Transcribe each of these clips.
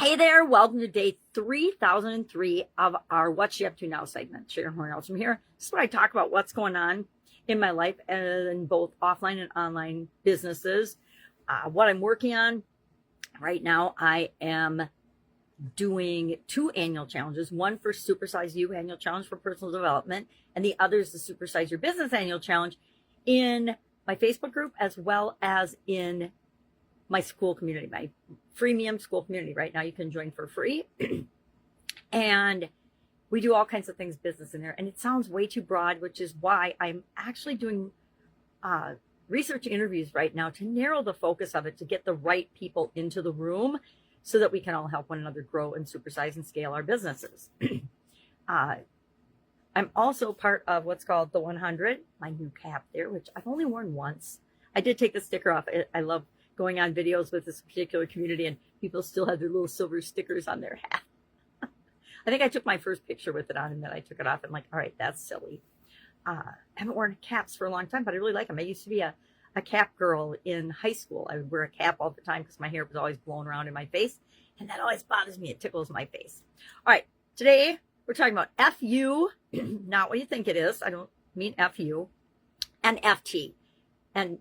Hey there, welcome to day 3003 of our What You Up To Now segment. Sharon Horne-Ellstrom here. This is what I talk about what's going on in my life in both offline and online businesses. What I'm working on right now, I am doing 2 annual challenges, one for Supersize You annual challenge for personal development, and the other is the Supersize Your Business annual challenge in my Facebook group as well as in my Skool community, my freemium Skool community. Right now you can join for free. And we do all kinds of things business in there. And it sounds way too broad, which is why I'm actually doing research interviews right now to narrow the focus of it, to get the right people into the room so that we can all help one another grow and supersize and scale our businesses. I'm also part of what's called the 100, my new cap there, which I've only worn once. I did take the sticker off. I love going on videos with this particular community and people still have their little silver stickers on their hat. I think I took my first picture with it on and then I took it off. I'm like, all right, that's silly. I haven't worn caps for a long time, but I really like them. I used to be a cap girl in high school. I would wear a cap all the time because my hair was always blown around in my face. And that always bothers me. It tickles my face. All right, today we're talking about FU, not what you think it is. I don't mean FU, and FT. And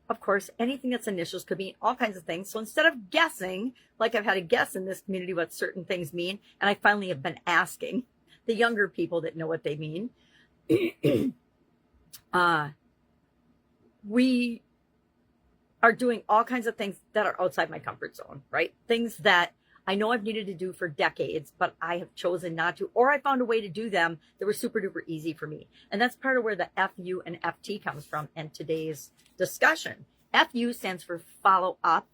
of course, anything that's initials could mean all kinds of things. So instead of guessing, like I've had to guess in this community what certain things mean, and I finally have been asking the younger people that know what they mean, we are doing all kinds of things that are outside my comfort zone, right? Things that I know I've needed to do for decades, but I have chosen not to, or I found a way to do them that were super duper easy for me. And that's part of where the FU and FT comes from in today's discussion. FU stands for follow up.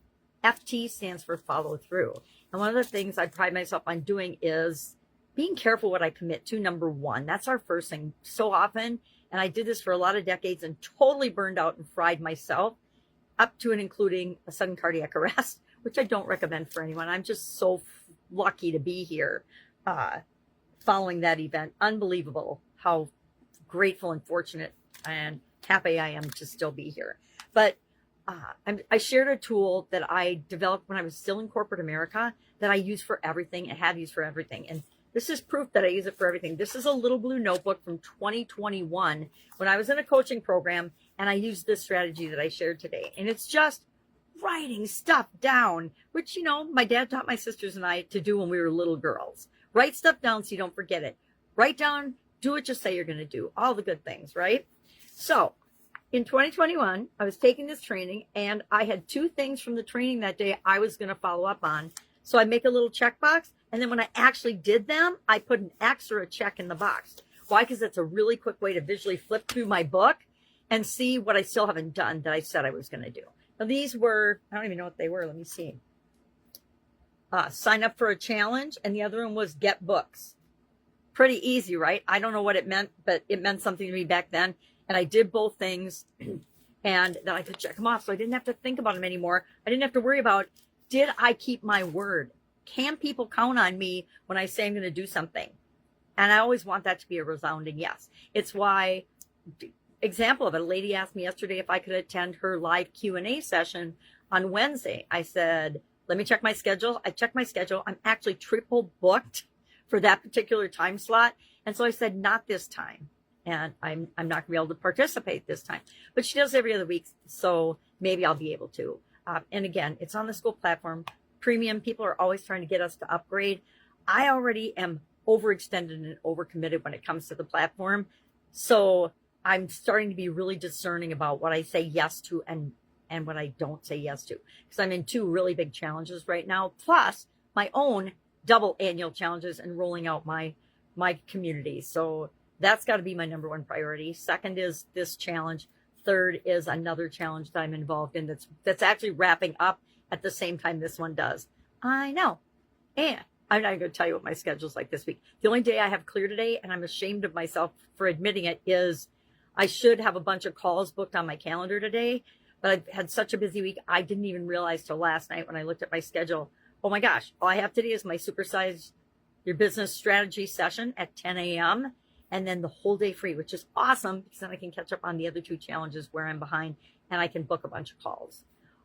FT stands for follow through. And one of the things I pride myself on doing is being careful what I commit to. Number one, that's our first thing so often. And I did this for a lot of decades and totally burned out and fried myself up to and including a sudden cardiac arrest, which I don't recommend for anyone. I'm just so lucky to be here following that event. Unbelievable how grateful and fortunate and happy I am to still be here. But I shared a tool that I developed when I was still in corporate America that I use for everything and have used for everything. And this is proof that I use it for everything. This is a little blue notebook from 2021 when I was in a coaching program, and I used this strategy that I shared today. And it's just writing stuff down, which, you know, my dad taught my sisters and I to do when we were little girls. Write stuff down so you don't forget it. Write down, do what you say you're going to do. All the good things, right? So in 2021, I was taking this training and I had 2 things from the training that day I was going to follow up on. So I make a little checkbox. And then when I actually did them, I put an X or a check in the box. Why? Because it's a really quick way to visually flip through my book and see what I still haven't done that I said I was going to do. Now, these were, I don't even know what they were. Let me see. Sign up for a challenge. And the other one was get books. Pretty easy, right? I don't know what it meant, but it meant something to me back then. And I did both things and then I could check them off. So I didn't have to think about them anymore. I didn't have to worry about, did I keep my word? Can people count on me when I say I'm going to do something? And I always want that to be a resounding yes. It's why, example of it, a lady asked me yesterday if I could attend her live Q&A session on Wednesday. I said, let me check my schedule. I checked my schedule. I'm actually triple booked for that particular time slot. And so I said, not this time. And I'm not going to be able to participate this time. But she does every other week, so maybe I'll be able to. And again, it's on the Skool platform. Premium people are always trying to get us to upgrade. I already am overextended and overcommitted when it comes to the platform. So I'm starting to be really discerning about what I say yes to and what I don't say yes to. Because I'm in 2 really big challenges right now, plus my own double annual challenges and rolling out my community. So that's got to be my number 1 priority. Second is this challenge. Third is another challenge that I'm involved in that's actually wrapping up at the same time this one does. I know. And I'm not going to tell you what my schedule's like this week. The only day I have clear today, and I'm ashamed of myself for admitting it, is I should have a bunch of calls booked on my calendar today, but I've had such a busy week, I didn't even realize till last night when I looked at my schedule, oh my gosh, all I have today is my Supersize Your Business strategy session at 10 a.m. and then the whole day free, which is awesome because then I can catch up on the other 2 challenges where I'm behind and I can book a bunch of calls.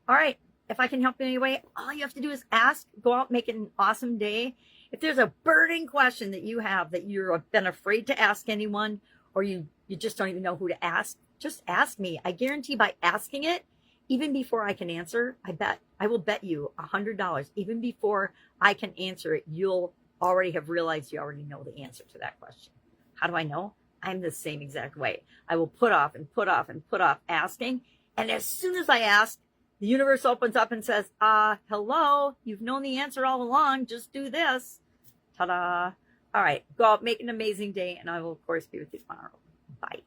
All right. if I can help in any way, all you have to do is ask, go out, make it an awesome day. If there's a burning question that you have that you've been afraid to ask anyone, or you just don't even know who to ask, just ask me. I guarantee by asking it, even before I can answer, I will bet you $100, even before I can answer it, you'll already have realized you already know the answer to that question. How do I know? I'm the same exact way. I will put off and put off and put off asking. And as soon as I ask, the universe opens up and says, hello, you've known the answer all along. Just do this. Ta-da. All right, go out, make an amazing day, and I will, of course, be with you tomorrow. Bye.